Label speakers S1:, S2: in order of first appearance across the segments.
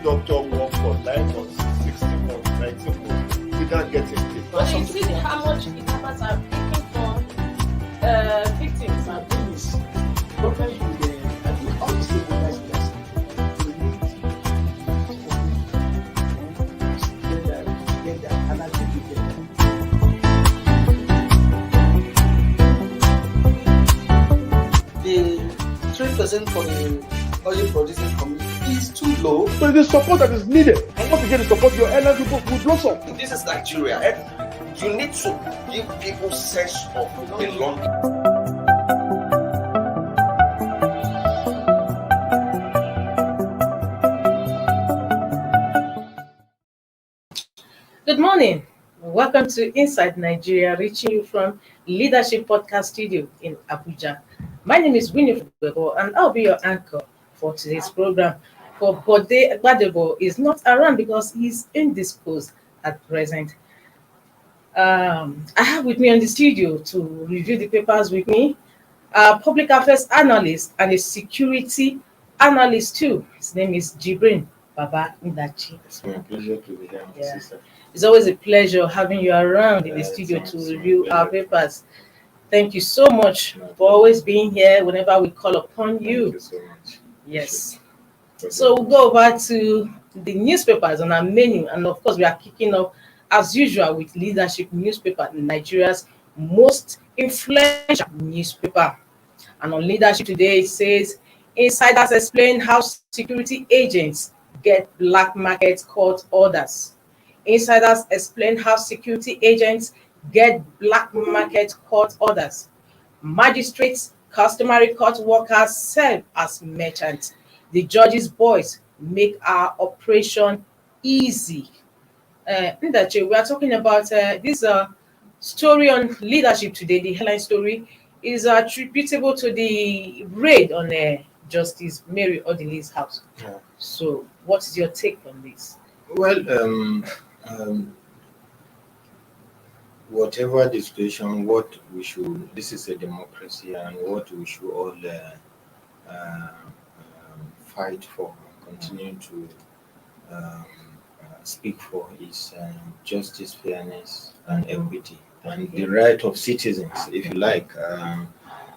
S1: doctor work for 9 months, 16 months, 19 months without getting paid?
S2: But you see how much kidnappers are picking for victims.
S3: My thing is, government should, I think all the stakeholders get that, and I think we get that. The 3% for the oil producing community is too low.
S1: So it is support that is needed. And once again, to support your airline people will blossom.
S4: This is Nigeria. You need to give people sense of belonging.
S2: Good morning. Welcome to Inside Nigeria, reaching you from Leadership Podcast Studio in Abuja. My name is Winnie Fubebo, and I'll be your anchor for today's program. For Bode Gbadebo is not around because he's indisposed at present. I have with me on the studio to review the papers with me a public affairs analyst and a security analyst too. His name is Jibrin Baba Ndachi.
S5: It's my pleasure to be here,
S2: Yeah.
S5: sister.
S2: It's always a pleasure having you around in the studio to review our papers. Thank you so much for always being here whenever we call upon you.
S5: Thank you so much.
S2: Yes. So we'll go over to the newspapers on our menu, and of course we are kicking off as usual with Leadership newspaper, Nigeria's most influential newspaper. And on Leadership today it says, insiders explain how security agents get black market court orders. Insiders explain how security agents get black market court orders. Magistrates, customary court workers serve as merchants. The judge's boys make our operation easy. Ndachi, we are talking about this story on Leadership today. The headline story is attributable to the raid on Justice Mary Odili's house.
S5: Yeah.
S2: So, what is your take on this?
S5: Well, whatever the situation, what we should, this is a democracy, and what we should all fight for, continue to speak for is justice, fairness, and equity, and the right of citizens, if you like,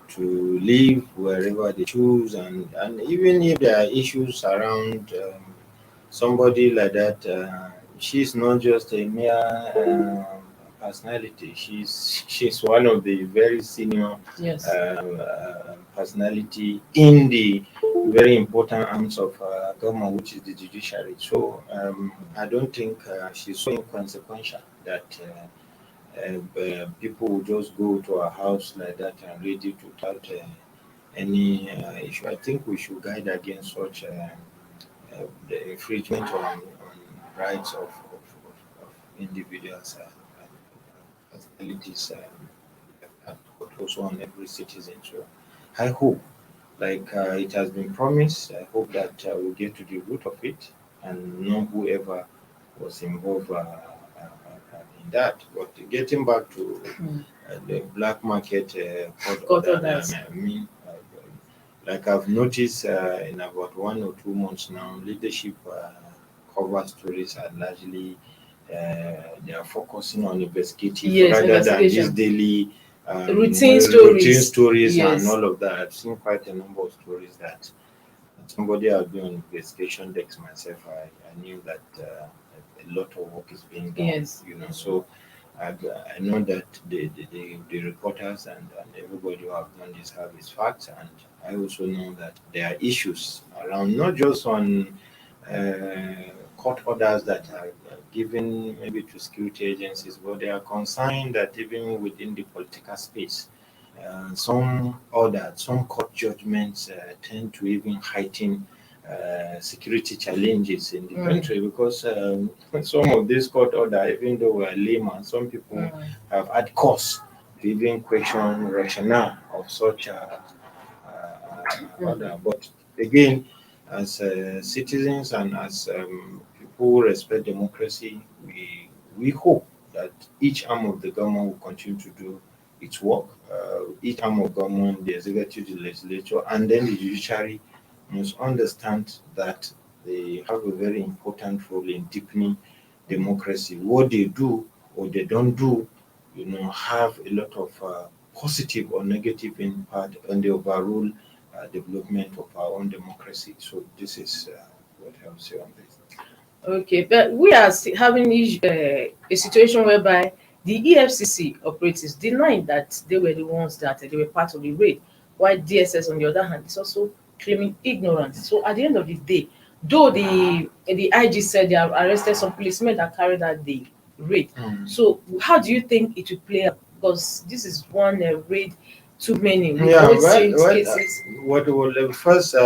S5: to live wherever they choose, and even if there are issues around somebody like that, she's not just a mere personality. She's one of the very senior
S2: Yes.
S5: personality in the very important arms of government, which is the judiciary. So I don't think she's so inconsequential that people will just go to her house like that and read it without any issue. I think we should guide against such the infringement on rights of individuals, personalities, but also on every citizen. So I hope, like it has been promised, I hope that we'll get to the root of it and know whoever was involved in that. But getting back to the black market court order, I mean, like I've noticed in about 1 or 2 months now, Leadership cover stories are largely they are focusing on investigative rather than this daily
S2: routine
S5: stories
S2: Yes.
S5: and all of that. I've seen quite a number of stories that somebody I've been on investigation decks myself. I knew that a lot of work is being done.
S2: Yes.
S5: So I know that the reporters and everybody who have done this have its facts, and I also know that there are issues around, not just on court orders that are given maybe to security agencies, but they are concerned that even within the political space, some court judgments tend to even heighten security challenges in the country, because some of these court orders, even though we are layman, some people have had cause to even question rationale of such order. But again, as citizens and as people who respect democracy, we hope that each arm of the government will continue to do its work. Each arm of government, the executive, the legislature, and then the judiciary, must understand that they have a very important role in deepening democracy. What they do or they don't do, have a lot of positive or negative impact on the overall development of our own democracy. So this is what I would say on this.
S2: Okay, but we are having a situation whereby the EFCC operatives denying that they were the ones that they were part of the raid, while DSS, on the other hand, is also claiming ignorance. So at the end of the day, though the IG said they have arrested some policemen that carried out the raid, so how do you think it will play out? Because this is one raid too many. We've
S5: Yeah,
S2: always
S5: well,
S2: seen
S5: well
S2: cases.
S5: what will first,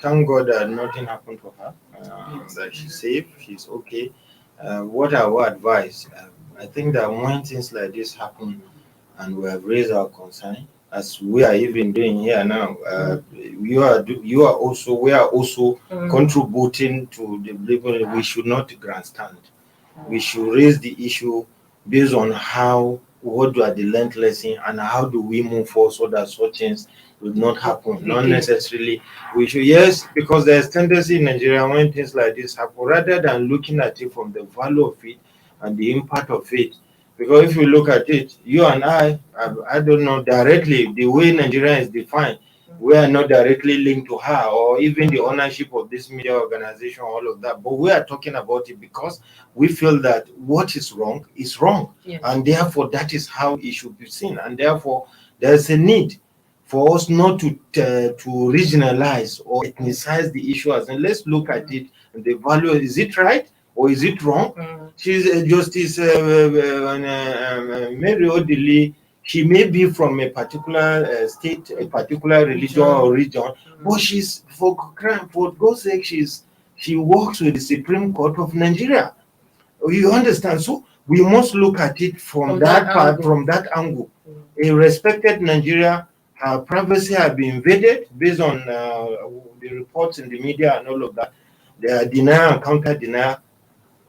S5: thank God that nothing happened to her,
S2: Yes.
S5: that she's safe, she's okay. What I would advise, I think that when things like this happen and we have raised our concern, as we are even doing here now, we are also contributing to the level. We should not grandstand. We should raise the issue based on what are the learned lesson and how do we move forward so that such things will not happen. Not necessarily we should, yes, because there's tendency in Nigeria when things like this happen, rather than looking at it from the value of it and the impact of it. Because if you look at it, you and I don't know directly the way Nigeria is defined. We are not directly linked to her or even the ownership of this media organization, all of that. But we are talking about it because we feel that what is wrong is wrong.
S2: Yes.
S5: And therefore, that is how it should be seen. And therefore, there's a need for us not to regionalize or ethnicize the issue. And let's look at it and the value. Is it right or is it wrong? She's Justice Mary Odili. She may be from a particular state, a particular religion or region, but she's for God's sake, she works with the Supreme Court of Nigeria. You understand? So we must look at it from that part,
S2: angle.
S5: from that angle. A respected Nigeria, her privacy has been invaded based on the reports in the media and all of that. They are denial and counter denial.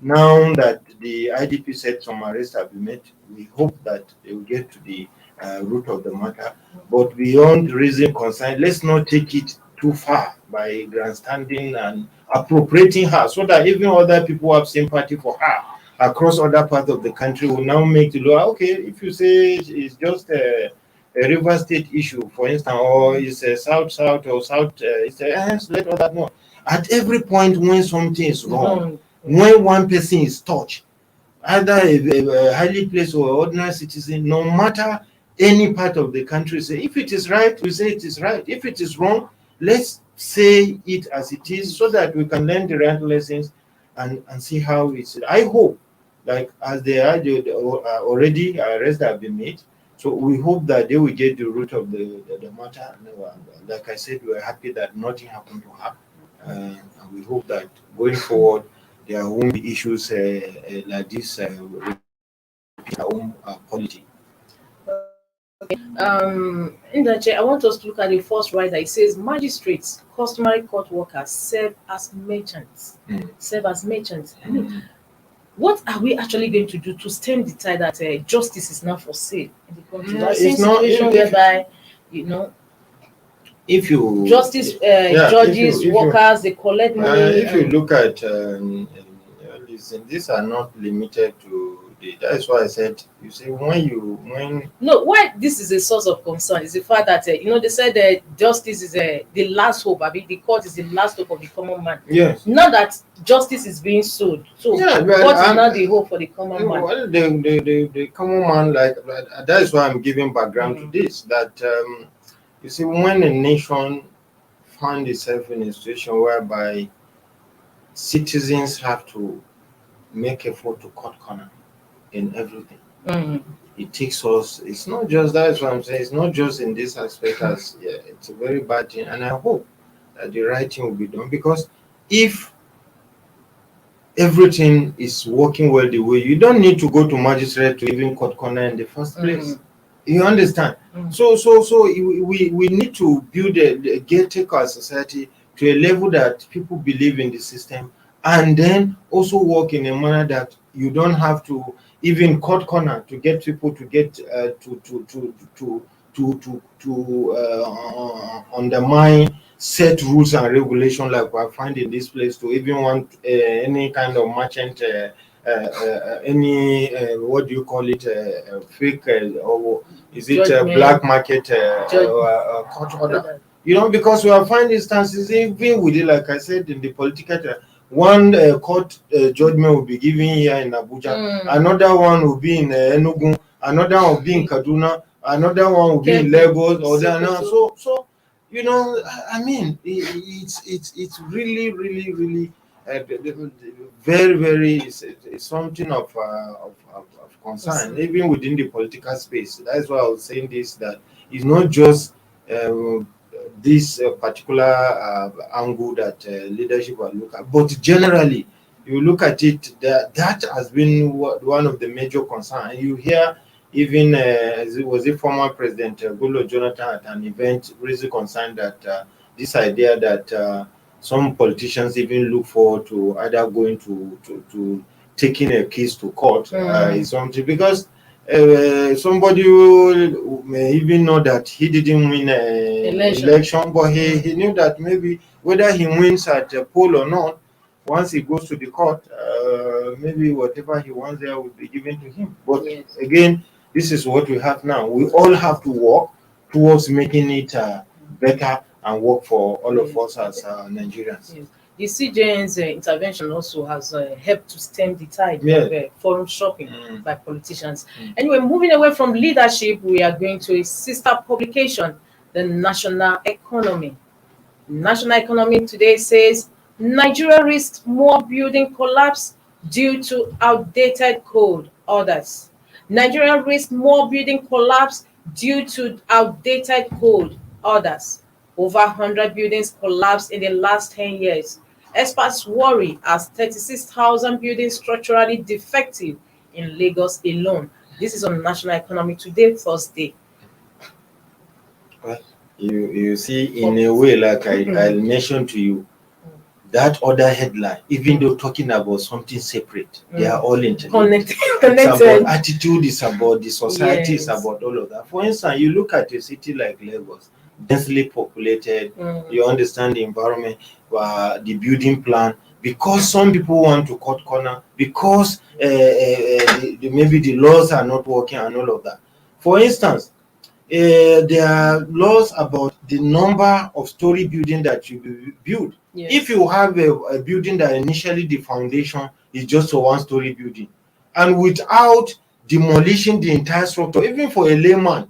S5: Now that the IDP said some arrests have been made, we hope that they will get to the root of the matter. But beyond raising concern, let's not take it too far by grandstanding and appropriating her so that even other people who have sympathy for her across other parts of the country will now make the law. Okay, if you say it's just a river state issue, for instance, or it's a south or south, let others know. At every point when something is wrong, when one person is touched, either a highly placed or ordinary citizen, no matter any part of the country, say if it is right, we say it is right. If it is wrong, let's say it as it is so that we can learn the right lessons and see how it's. I hope, like as they are already arrests have been made, so we hope that they will get the root of the matter. Like I said, we are happy that nothing happened to her, and we hope that going forward there won't be issues like this our own polity.
S2: In that I want us to look at the first rider. It says magistrates, customary court workers serve as merchants. Serve as merchants. I mean, what are we actually going to do to stem the tide that justice is now for sale in the country? I've seen situation whereby,
S5: if you
S2: justice judges, workers, they collect money.
S5: If you look at listen, these are not limited to that is why I said, you see, when
S2: no, why this is a source of concern is the fact that they said that justice is the last hope. I mean, the court is the last hope of the common man.
S5: Yes.
S2: Not that justice is being sold. So
S5: yeah,
S2: what is not the hope for the common man?
S5: Well, the common man, like that is why I'm giving background to this. That you see, when a nation find itself in a situation whereby citizens have to make effort to cut corner in everything. It takes us, it's not just that's what I'm saying, it's not just in this aspect as it's a very bad thing, and I hope that the right thing will be done, because if everything is working well the way, you don't need to go to magistrate to even cut corner in the first place. You understand? So we need to build a caretaker society to a level that people believe in the system, and then also work in a manner that you don't have to even cut corner to get people to get to undermine set rules and regulation like we find in this place to even want any kind of merchant, any what do you call it, fake or is it
S2: Judgment.
S5: black market court order? You know, because we have find instances even within, like I said, in the political, one court judgment will be given here in Abuja, another one will be in Enugu, another one will be in Kaduna, another one will be in Lagos, or so you know, I mean, it's really very it's something of concern even within the political space. That's why I was saying this, that it's not just this particular angle that leadership will look at, but generally you look at it, that has been one of the major concerns. You hear even was it former President Goodluck Jonathan at an event raising concern that this idea that some politicians even look forward to either going to taking a case to court is something, because somebody who may even know that he didn't win an election, but he knew that maybe whether he wins at a poll or not, once he goes to the court, maybe whatever he wants there will be given to him. But again, this is what we have now. We all have to work towards making it better and work for all of us as Nigerians.
S2: Yes. The CJN's intervention also has helped to stem the tide of forum shopping by politicians. Anyway, moving away from leadership, we are going to a sister publication, the National Economy. National Economy today says Nigeria risks more building collapse due to outdated code orders. Nigeria risks more building collapse due to outdated code orders. Over 100 buildings collapsed in the last 10 years. Experts worry as 36,000 buildings structurally defective in Lagos alone. This is on National Economy today, Thursday.
S5: Well, you see, in a way, like I mentioned to you, that other headline, even though talking about something separate, they are all interlinked. It's about attitude, it's about the society, it's about all of that. For instance, you look at a city like Lagos, densely populated, you understand the environment, the building plan, because some people want to cut corner, because maybe the laws are not working and all of that. For instance, there are laws about the number of story building that you build. If you have a building that initially the foundation is just a one-story building, and without demolishing the entire structure, even for a layman,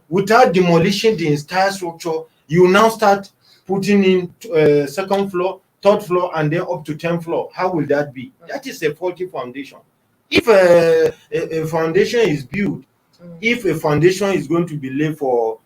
S5: without demolishing the entire structure, you now start putting in second floor, third floor, and then up to 10th floor. How will that be? That is a faulty foundation. If a foundation is built, if a foundation is going to be laid for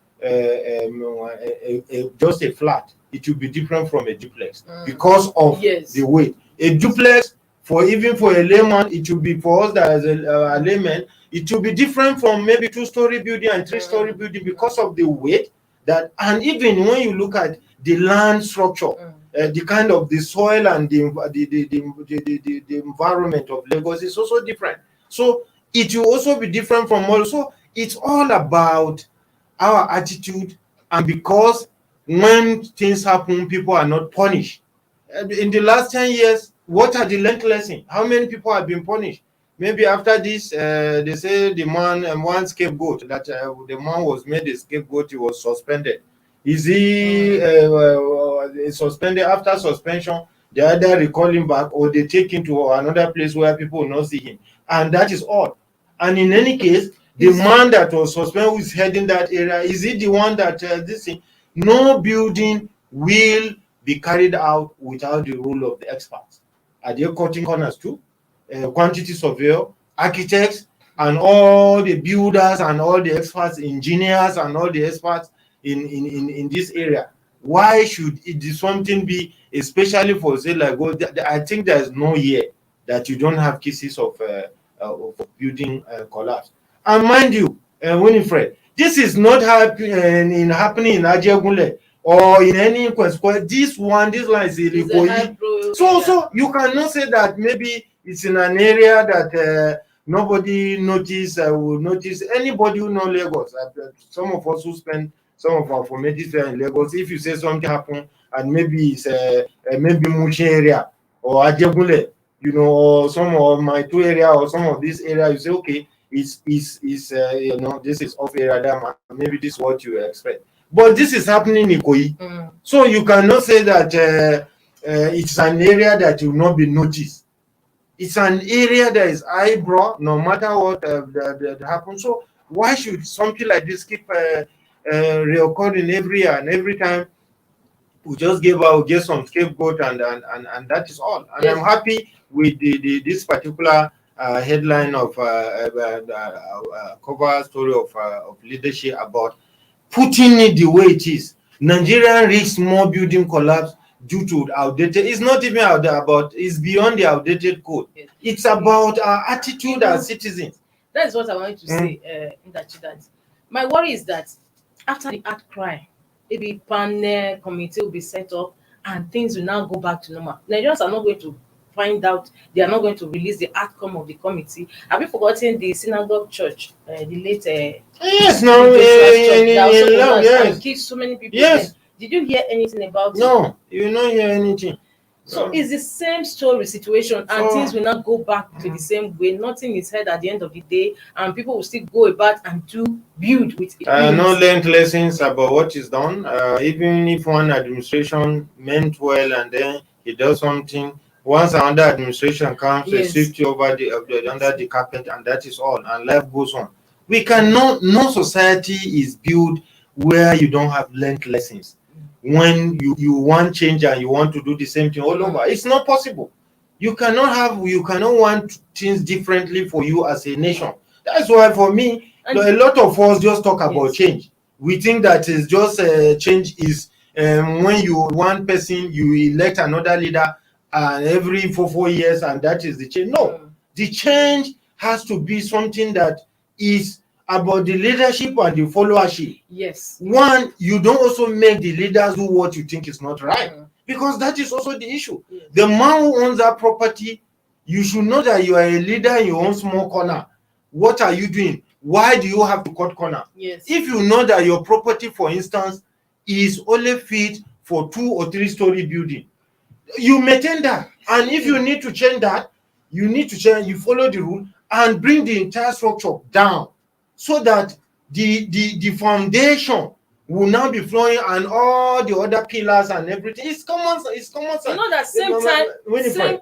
S5: just a flat, it will be different from a duplex because of the weight. A duplex, even for a layman, it will be, for us that as a layman, it will be different from maybe 2-story building and 3-story building because of the weight. And even when you look at the land structure, the kind of the soil and the environment of Lagos is also different. So it will also be different from all. So it's all about our attitude, and because when things happen, people are not punished. In the last 10 years, what are the learned lessons? How many people have been punished? Maybe after this, they say the man, one scapegoat, that the man was made a scapegoat, he was suspended. Is he suspended? After suspension, they either recall him back or they take him to another place where people will not see him. And that is all. And in any case, the man that was suspended, who is heading that area, is he the one that this thing? No building will be carried out without the rule of the experts. Are they cutting corners too? Quantity surveyor, architects, and all the builders and all the experts, engineers and all the experts in this area. Why should it something be, especially for say like, I think there is no year that you don't have cases of building collapse. And mind you, Winifred, this is not happening in Ajegunle or in any consequence. This line is Ilipoyi. So you cannot say that maybe it's in an area that nobody will notice. Anybody who knows Lagos, some of us who spend some of our formative years in Lagos, if you say something happened and maybe it's maybe Mushi area or Ajegule, or some of my two area or some of this area, you say, okay, it's this is off area, maybe this is what you expect. But this is happening in Ikoyi. So you cannot say that it's an area that will not be noticed. It's an area that is eyebrow, no matter what that happens. So why should something like this keep reoccurring every year, and every time we just get some scapegoat, and that is all. And I'm happy with this particular headline of cover story of leadership about putting it the way it is. Nigeria risks more building collapse due to outdated. It's not even about. It's beyond the outdated code. It's about our attitude as citizens.
S2: That is what I wanted to say. That my worry is that after the outcry, maybe panel committee will be set up and things will now go back to normal. Nigerians are not going to find out. They are not going to release the outcome of the committee. Have you forgotten the synagogue church, the late?
S5: Yes, no,
S2: yes. Killed so many people.
S5: Yes.
S2: Did you hear anything about it?
S5: No, you don't hear anything.
S2: So it's the same story situation, and things will not go back to the same way. Nothing is heard at the end of the day, and people will still go about and build with it.
S5: No learned lessons about what is done. Even if one administration meant well and then he does something, once another administration comes, they sweep you over under the carpet, and that is all, and life goes on. We cannot. No society is built where you don't have learned lessons. When you want change and you want to do the same thing all over, it's not possible. You cannot want things differently for you as a nation. That's why for me, a lot of us just talk about change. We think that is just change is when you one person, you elect another leader every 4 years, and that is the change. No, the change has to be something that is about the leadership and the followership.
S2: Yes.
S5: One, you don't also make the leaders do what you think is not right, because that is also the issue. Yes. The man who owns that property, you should know that you are a leader in your own small corner. What are you doing? Why do you have to cut corner?
S2: Yes.
S5: If you know that your property, for instance, is only fit for 2 or 3 story building, you maintain that. And if you need to change that, you follow the rule and bring the entire structure down, so that the foundation will now be flowing, and all the other pillars and everything. It's common sense.
S2: You know that same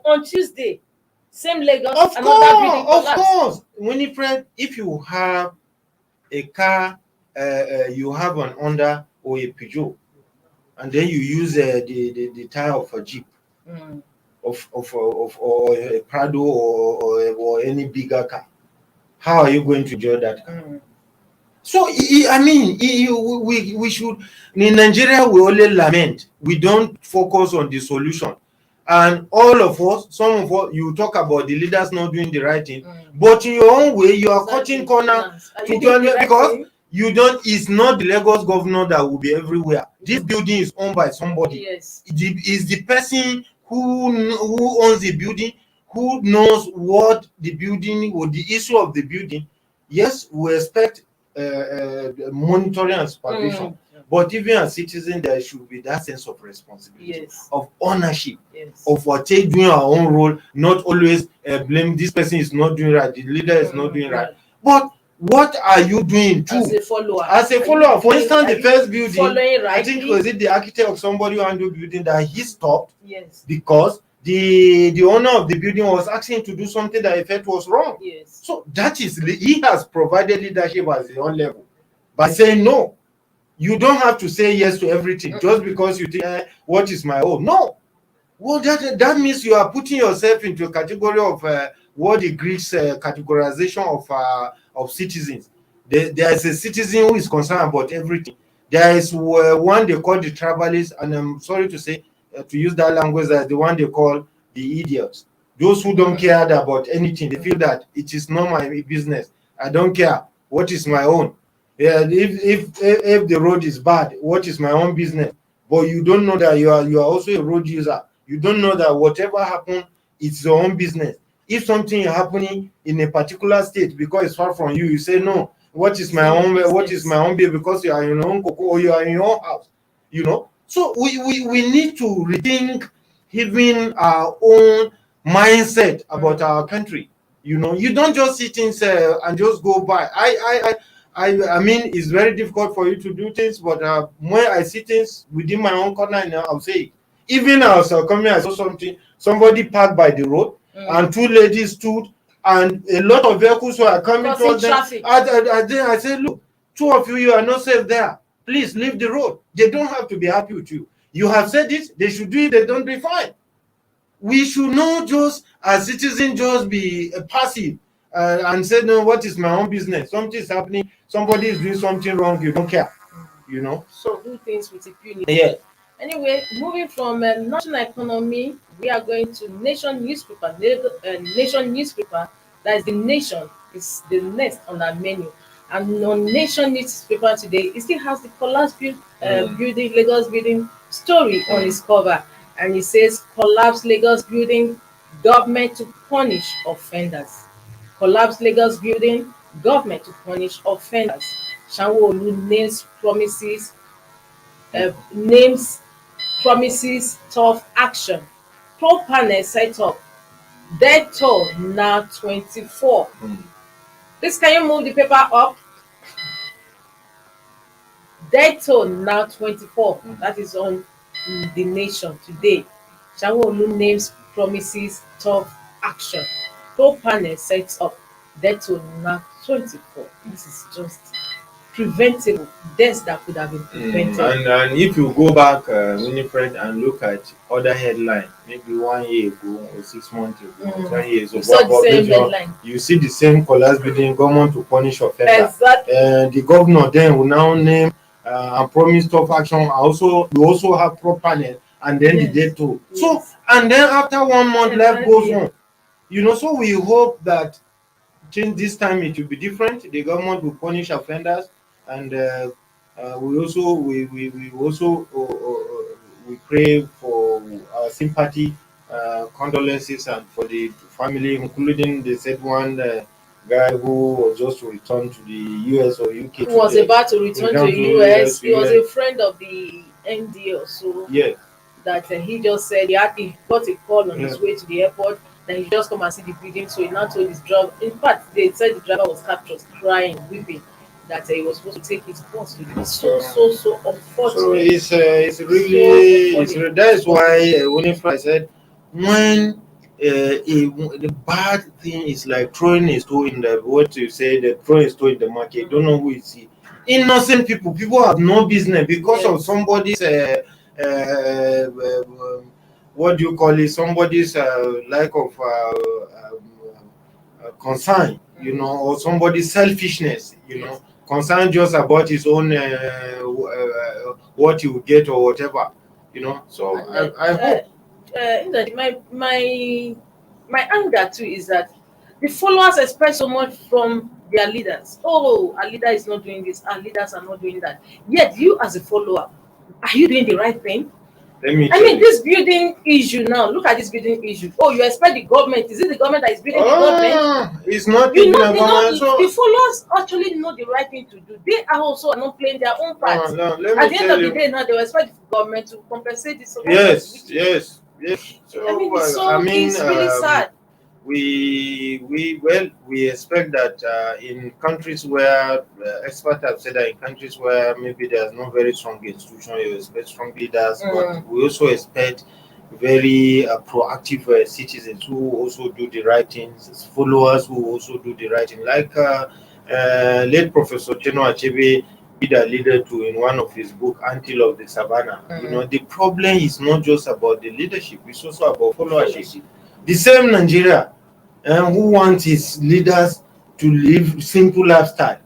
S2: on Tuesday, same Lagos.
S5: Of course. Winifred, if you have a car, you have an Honda or a Peugeot, and then you use the tire of a Jeep, or a Prado or any bigger car, how are you going to enjoy that car? So I mean, we should. In Nigeria, we only lament. We don't focus on the solution. And all of us, some of us, you talk about the leaders not doing the right thing, but in your own way, you are cutting corner because you don't. It's not the Lagos governor that will be everywhere. This building is owned by somebody.
S2: Yes,
S5: it's the person who owns the building, who knows what the building or the issue of the building. Yes, we expect monitoring and supervision, but even as citizens, there should be that sense of responsibility, of ownership, of doing our own role, not always blame this person is not doing right, the leader is not doing right. But what are you doing too?
S2: As a follower.
S5: For instance, the first building,
S2: I
S5: think was it the architect of somebody who handled the building that he stopped because the owner of the building was asking to do something that he felt was wrong.
S2: Yes.
S5: So that is, he has provided leadership at his own level by saying no. You don't have to say yes to everything just because you think what is my own. No. Well, that means you are putting yourself into a category of what the Greeks categorization of citizens. There is a citizen who is concerned about everything. There is one they call the travelers, and I'm sorry to say, to use that language, as the one they call the idiots. Those who don't care about anything. They feel that it is not my business. I don't care. What is my own? Yeah, if the road is bad, what is my own business? But you don't know that you are also a road user. You don't know that whatever happens, it's your own business. If something is happening in a particular state because it's far from you, you say no. What is my own? What is my own business? Because you are in your own cocoa or you are in your own house. You know. So we need to rethink even our own mindset about our country. You know, you don't just see things and just go by. I mean, it's very difficult for you to do things, but when I see things within my own corner, I'll say it. Even as coming, I saw something, somebody parked by the road, and two ladies stood, and a lot of vehicles were coming
S2: Causing
S5: towards them.
S2: traffic.
S5: I said, look, two of you are not safe there. Please leave the road. They don't have to be happy with you. You have said it, they should do it, they don't be fine. We should not just, as citizens, just be passive and say, no, what is my own business? Something is happening, somebody is doing something wrong, you don't care. You know?
S2: So do things with impunity.
S5: Yeah.
S2: Anyway, moving from national economy, we are going to nation newspaper. Nation newspaper, that is the nation, is the next on our menu. And on nation newspaper today, it still has the collapse building, Lagos building story on its cover. And it says, collapse Lagos building, government to punish offenders. Collapse Lagos building, government to punish offenders. Sanwo-Olu names promises tough action. Pro panel set up. Death toll now 24. Please, can you move the paper up? Death toll now 24. That is on the nation today. Sanwo-Olu names promises tough action. Pro panel sets up. Death toll now 24. This is just preventable deaths that could have been prevented.
S5: And if you go back, Winifred, and look at other headline, maybe 1 year ago or 6 months ago, 10 years ago,
S2: You saw the same headline.
S5: you see the same collapse building, government to punish offenders.
S2: Exactly.
S5: The governor then will now name and promise tough action. We also have pro panel, and then the death toll. So, and then after 1 month, life goes on. You know, so we hope that this time it will be different. The government will punish offenders, and we pray for our sympathy, condolences, and for the family, including the said one guy who was just returned to the US or UK.
S2: Who was about to return to the US. He was a friend of the MD or so.
S5: Yeah.
S2: That he just said he got a call on his way to the airport. Then he just come and see the building. So he now told his driver. In fact, they said the driver was captured, crying, weeping, that he was supposed to take his bus to the so unfortunate.
S5: So it's really that is why Winifred said when the bad thing is like throwing a stone in the throwing a stone in the market. You don't know who is he. Innocent people have no business because of somebody's what do you call it? Somebody's lack of concern, you know, or somebody's selfishness, you know, concern just about his own what he will get or whatever, you know. So I hope.
S2: My anger too is that the followers expect so much from their leaders. Oh, our leader is not doing this. Our leaders are not doing that. Yet you, as a follower, are you doing the right thing? I mean, this building issue now. Look at this building issue. Oh, you expect the government? Is it the government that is building the government?
S5: It's not.
S2: The followers actually know the right thing to do. They are also not playing their own part. At the end of the day, now they will expect the government to compensate this.
S5: Yes. So,
S2: I mean, it's really sad.
S5: We expect that in countries where experts have said that in countries where maybe there's no very strong institution, you expect strong leaders, but we also expect very proactive citizens who also do the right things, followers who also do the right thing. Like late Professor Cheno Achebe alluded to in one of his books, Until of the Savannah. You know, the problem is not just about the leadership; it's also about followership. The same Nigeria who wants his leaders to live simple lifestyle.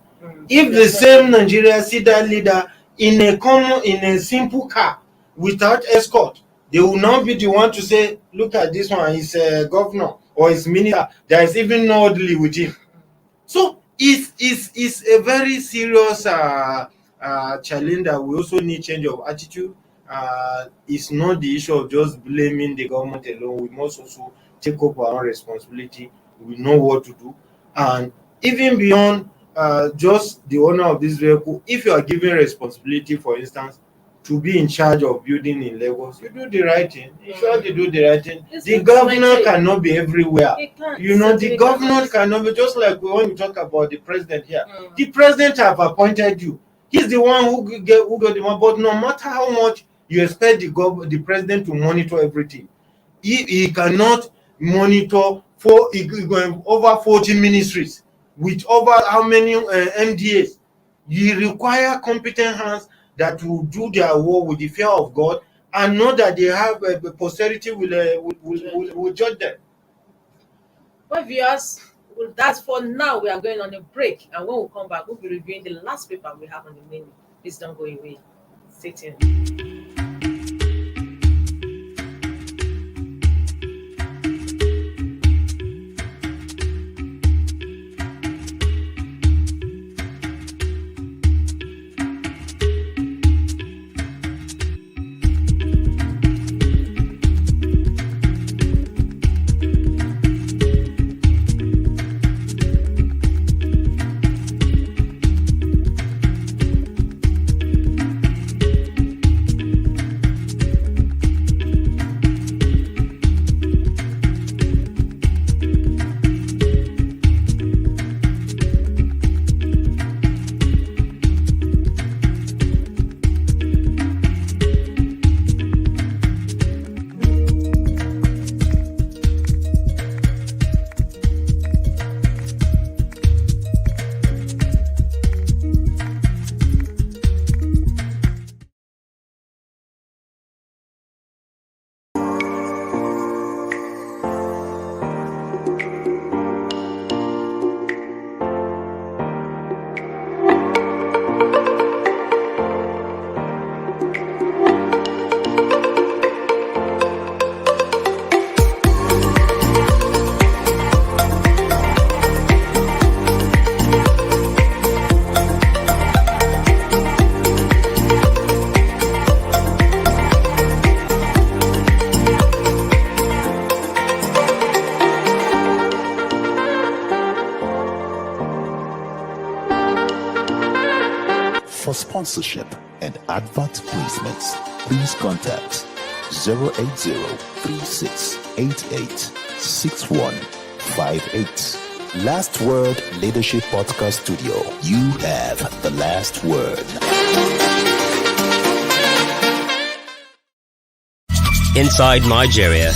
S5: If the same Nigeria see that leader in a simple car without escort, they will now be the one to say, "Look at this one, he's a governor or his minister. There is even no orderly with him." So it's a very serious challenge that we also need change of attitude. It's not the issue of just blaming the government alone. We must also take up our own responsibility. We know what to do, and even beyond just the owner of this vehicle, if you are given responsibility, for instance, to be in charge of building in Lagos, you do the right thing. You surely do the right thing.
S2: It's
S5: The
S2: not
S5: governor
S2: like-
S5: cannot be everywhere.
S2: It can't.
S5: You know, the
S2: Certainly
S5: governor cannot be, just like when we talk about the president here.
S2: Mm.
S5: The president have appointed you. He's the one who got the one. But no matter how much you expect the president to monitor everything, he cannot monitor over 40 ministries with over how many MDAs. You require competent hands that will do their work with the fear of God and know that they have posterity will judge them.
S2: Well, viewers, that's for now. We are going on a break, and when we come back, we'll be reviewing the last paper we have on the menu. Please don't go away. Stay tuned.
S6: For sponsorship and advert placements, please contact 080-3688-6158. Last Word Leadership Podcast Studio. You have the last word.
S7: Inside Nigeria,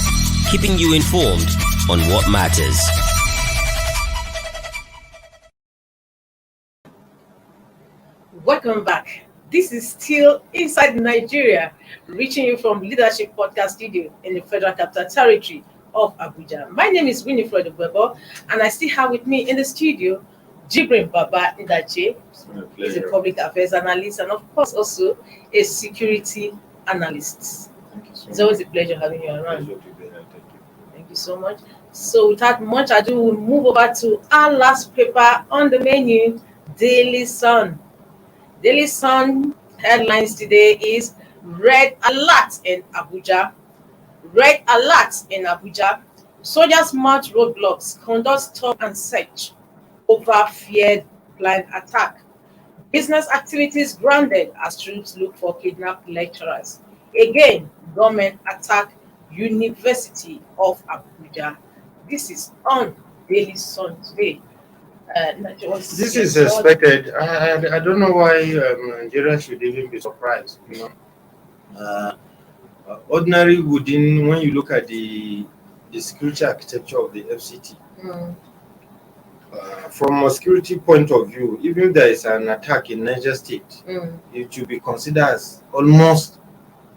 S7: keeping you informed on what matters.
S2: Welcome back. This is still Inside Nigeria, reaching you from Leadership Podcast Studio in the Federal Capital Territory of Abuja. My name is Winifred Obebo, and I still have with me in the studio Jibrin Baba Ndache. He's a public affairs analyst and, of course, also a security analyst.
S5: Thank you so
S2: It's
S5: much.
S2: always a pleasure having you around.
S5: Pleasure to be here. Thank you.
S2: Thank you so much. So, without much ado, we'll move over to our last paper on the menu, Daily Sun. Daily Sun headlines today is Red Alert in Abuja. Red Alert in Abuja. Soldiers march roadblocks, conduct stop and search over feared blind attack. Business activities grounded as troops look for kidnapped lecturers. Again, government attack University of Abuja. This is on Daily Sun today.
S5: This is expected. I don't know why Nigeria should even be surprised. You know, ordinary within when you look at the security architecture of the FCT, from a security point of view, even if there is an attack in Niger State, it should be considered as almost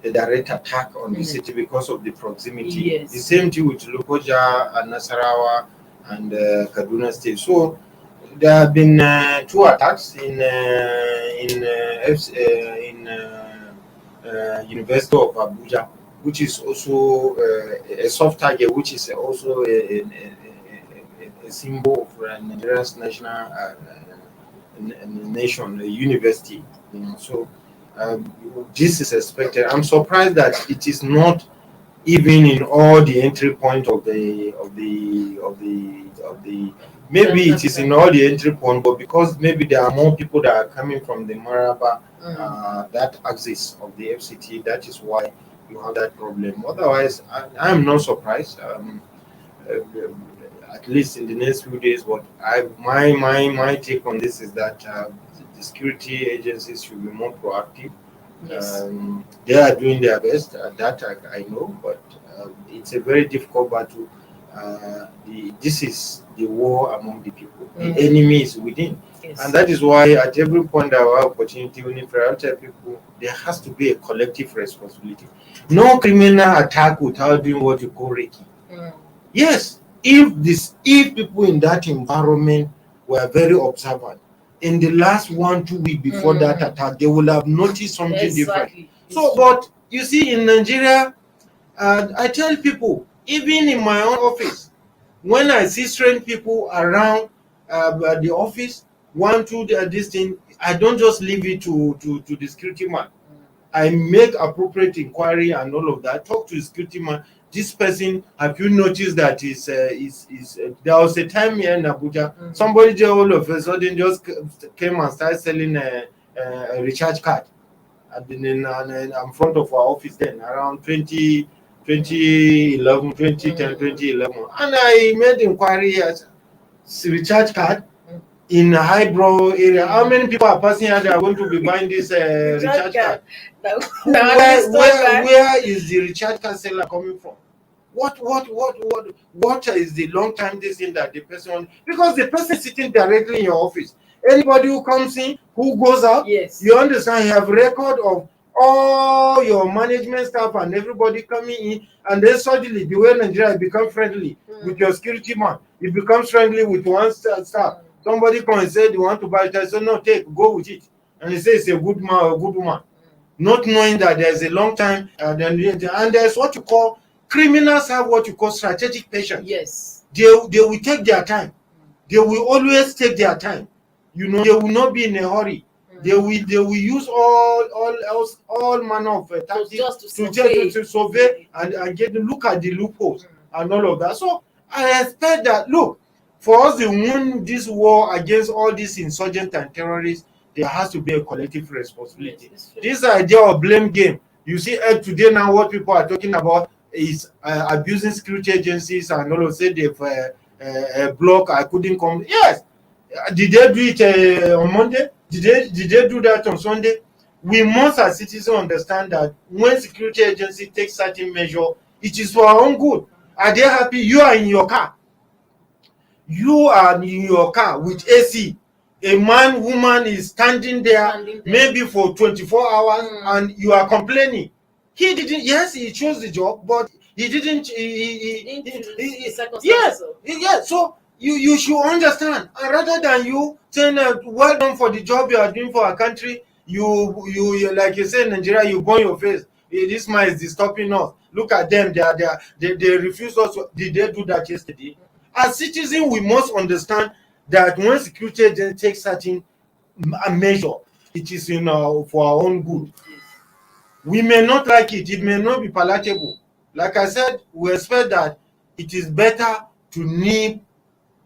S5: a direct attack on the city because of the proximity.
S2: Yes.
S5: The same thing with Lokoja and Nasarawa and Kaduna State. So there have been two attacks in University of Abuja, which is also a soft target, which is also a symbol of Nigeria's national nation, a university. You know, so this is expected. I'm surprised that it is not even in all the entry point of the maybe it is in all the entry point, but because maybe there are more people that are coming from the Maraba that axis of the FCT, that is why you have that problem. Otherwise, I am not surprised. Uh, at least in the next few days, but my take on this is that the security agencies should be more proactive.
S2: Yes.
S5: They are doing their best, that I know, but it's a very difficult battle. This is the war among the people. The enemy is within.
S2: Yes.
S5: And that is why at every point of our opportunity, when you tell people, there has to be a collective responsibility. No criminal attack without doing what you call Reiki. Yes, if people in that environment were very observant, in the last 1-2 weeks before that attack, they will have noticed something different. So, but you see, in Nigeria, I tell people, even in my own office, when I see strange people around the office, this thing, I don't just leave it to the security man. I make appropriate inquiry and all of that. Talk to the security man. This person, have you noticed that there was a time here in Abuja, somebody just all of a sudden just came and started selling a recharge card in front of our office then around 2011, 2010, 2011. And I made inquiry as recharge card in a highbrow area. How many people are passing out that are going to be buying this recharge card? Where is the recharge card seller coming from? What is the long time this thing that the person, because the person is sitting directly in your office. Anybody who comes in, who goes out,
S2: Yes.
S5: you understand, you have record of all your management staff and everybody coming in, and then suddenly the way Nigeria become friendly with your security man, it becomes friendly with one staff. Somebody comes and say they want to buy it, I say no, go with it, and he says it's a good man or a good woman, not knowing that there's a long time and there's what you call, criminals have what you call strategic patience.
S2: Yes.
S5: They will take their time. They will always take their time. They will not be in a hurry. They will use all manner of tactics to survey and look at the loopholes and all of that. So I expect that, look, for us to win this war against all these insurgents and terrorists, there has to be a collective responsibility.
S2: Yes,
S5: this idea of blame game, you see today now what people are talking about is abusing security agencies and all of say they've blocked, I couldn't come. Yes. Did they do it on Monday? Did they do that on Sunday? We must as citizens understand that when security agency takes certain measure, it is for our own good. Are they happy? You are in your car. You are in your car with AC. A man, woman is standing there maybe for 24 hours and you are complaining. He didn't, yes, he chose the job, but he didn't. Yes. So you should understand. And rather than you saying, well done for the job you are doing for our country, you like you say in Nigeria, you burn your face. This man is disturbing us. Look at them. They refuse us. Did they do that yesterday? As citizens, we must understand that when security agents take certain measure, it is for our own good. We may not like it. It may not be palatable. Like I said, we expect that it is better to nip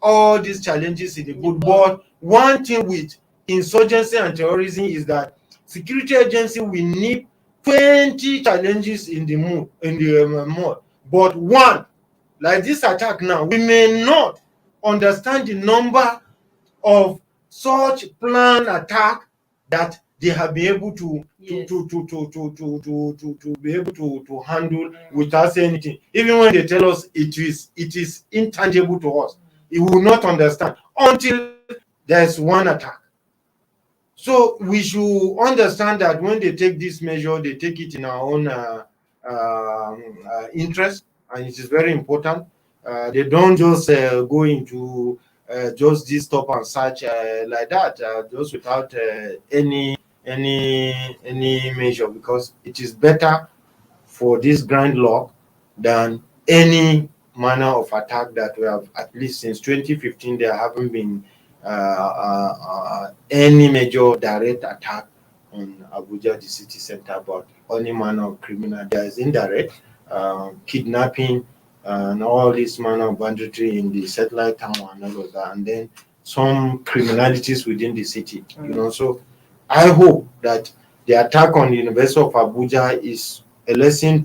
S5: all these challenges in the good. But one thing with insurgency and terrorism is that security agency will nip 20 challenges in the mud. But one, like this attack now, we may not understand the number of such planned attack that they have been able to be able to handle without saying anything. Even when they tell us it is intangible to us, we will not understand until there's one attack. So we should understand that when they take this measure, they take it in our own interest, and it is very important. They don't just go into just this stop and search like that, just without any measure, because it is better for this grand law than any manner of attack that we have. At least since 2015, there haven't been any major direct attack on Abuja, the city center, but any manner of criminal. There is indirect, kidnapping and all this manner of banditry in the satellite town and all of that, and then some criminalities within the city. So I hope that the attack on the University of Abuja is a lesson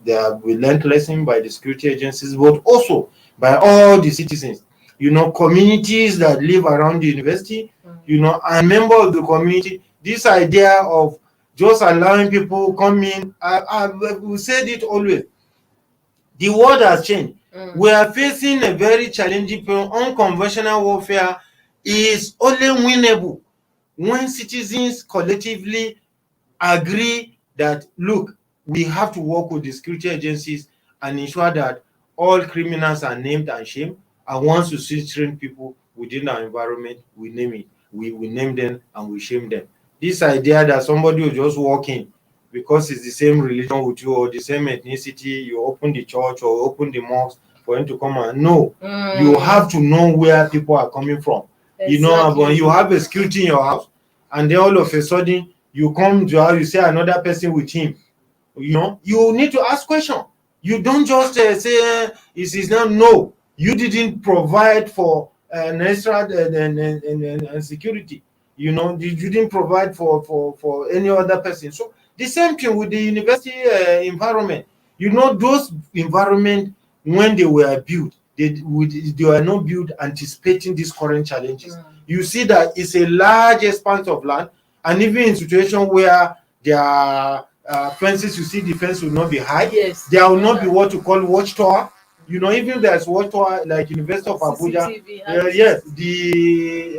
S5: they have learned lesson by the security agencies, but also by all the citizens, communities that live around the university, and member of the community. This idea of just allowing people come in, we said it always. The world has changed. We are facing a very challenging period. Unconventional warfare is only winnable when citizens collectively agree that, look, we have to work with the security agencies and ensure that all criminals are named and shamed. And once you see trained people within our environment, we name it. We name them and we shame them. This idea that somebody will just walk in because it's the same religion with you or the same ethnicity, you open the church or open the mosque for him to come and no. You have to know where people are coming from.
S2: Exactly.
S5: When you have a security in your house and then all of a sudden you come to house, you see another person with him, you need to ask question. You don't just say is not. No, you didn't provide for an extra security. You didn't provide for any other person. So the same thing with the university environment. Those environment, when they were built, they were not built anticipating these current challenges. You see that it's a large expanse of land, and even in situation where there are fences, you see the fence will not be high.
S2: Yes.
S5: There will not be what you call watchtower. Even there's watchtower like University of Abuja. Yes, the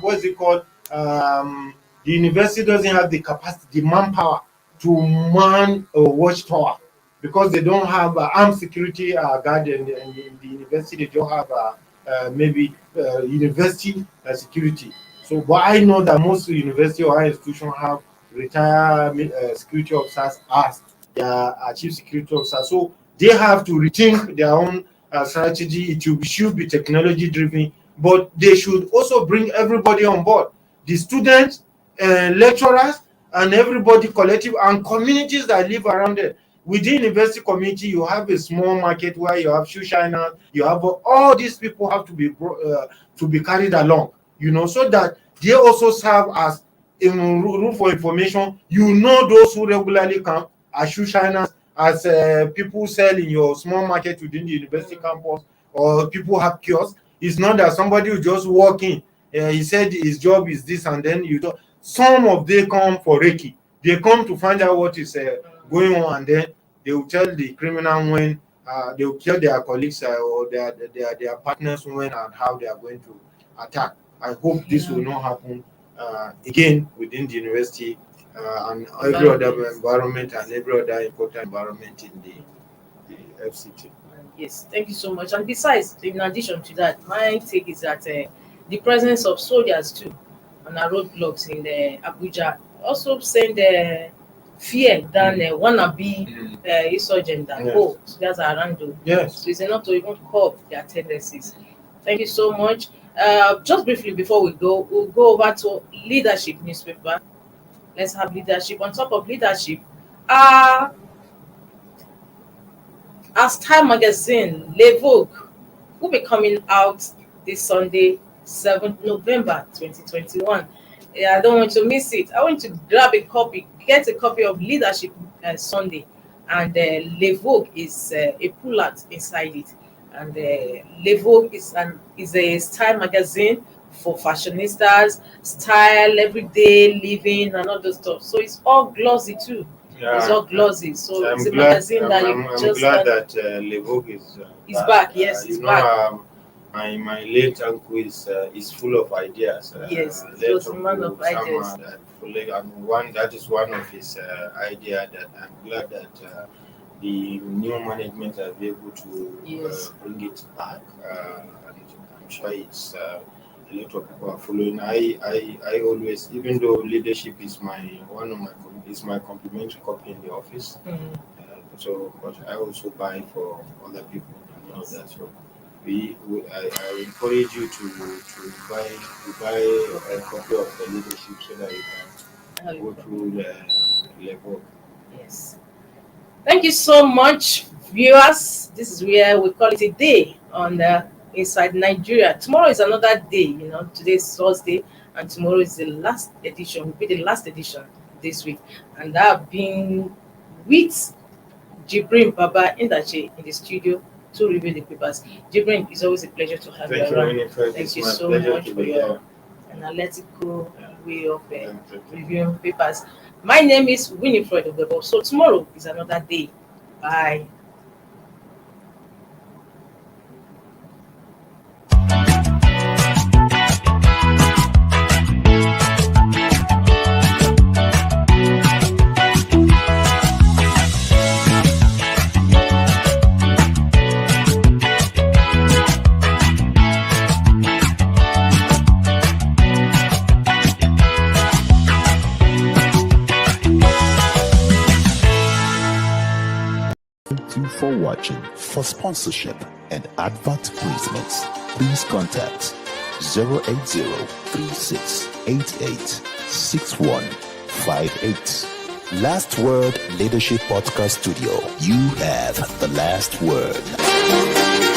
S5: what's it called? The university doesn't have the capacity, the manpower to man a watchtower because they don't have armed security guard, and in the university they don't have maybe university security. So, but I know that most university or high institutions have retired security officers as their chief security officer. So they have to rethink their own strategy. It should be technology driven, but they should also bring everybody on board: the students, lecturers, and everybody collective and communities that live around it. Within university community, you have a small market where you have shoe shiners. You have all these people have to be carried along, so that they also serve as a room for information. Those who regularly come as shoe shiners, as people sell in your small market within the university campus, or people have kiosks. It's not that somebody will just walk in. He said his job is this, and then you don't. Some of them come for Reiki. They come to find out what is going on, and then they will tell the criminal when they will tell their colleagues or their partners when and how they are going to attack. I hope this will not happen again within the university and every other environment and every other important environment in the FCT.
S2: Yes, thank you so much. And besides, in addition to that, my take is that the presence of soldiers too on our roadblocks in Abuja also send fear than wannabe insurgent that soldiers are around.
S5: Yes.
S2: So it's enough to even curb their tendencies. Thank you so much. Just briefly before we'll go over to leadership newspaper. Let's have leadership. On top of leadership, as Time magazine, Le Vogue will be coming out this Sunday, 7th November 2021. I don't want to miss it. I want to grab a copy, get a copy of Leadership Sunday, and Le Vogue is a pull-out inside it. And Le Vogue is a style magazine for fashionistas, style, everyday living, and all those stuff. So it's all glossy too.
S5: Yeah,
S2: it's all glossy. So
S5: I'm
S2: it's a
S5: glad,
S2: magazine that you
S5: I'm
S2: just
S5: glad that Le Vogue is
S2: back. Yes, it's back.
S5: My late uncle is full of ideas.
S2: Yes, he was a man of ideas.
S5: That is one of his idea that I'm glad that the new management are able to bring it back, and I'm sure it's a lot of people are following. I always, even though leadership is my complimentary copy in the office, but I also buy for other people and all that. So I encourage you to buy a copy of the leadership so that you can go through the level.
S2: Yes. Thank you so much, viewers. This is where we call it a day on Inside Nigeria. Tomorrow is another day. Today is Thursday, and tomorrow is the last edition. Will be the last edition this week, and I've been with Jibrin Baba Indache in the studio to review the papers. Jibrin, it's always a pleasure to have
S5: Thank
S2: you
S5: you,
S2: around.
S5: Winifred.
S2: Thank
S5: It's
S2: you
S5: my
S2: so
S5: pleasure
S2: much
S5: to
S2: for
S5: be
S2: your
S5: here.
S2: analytical way of
S5: Thank you.
S2: reviewing papers. My name is Winifred Ogebo. So tomorrow is another day. Bye.
S6: Thank you for watching. For sponsorship and advert placements, please contact 080-3688-6158. Last Word Leadership Podcast Studio. You have the last word.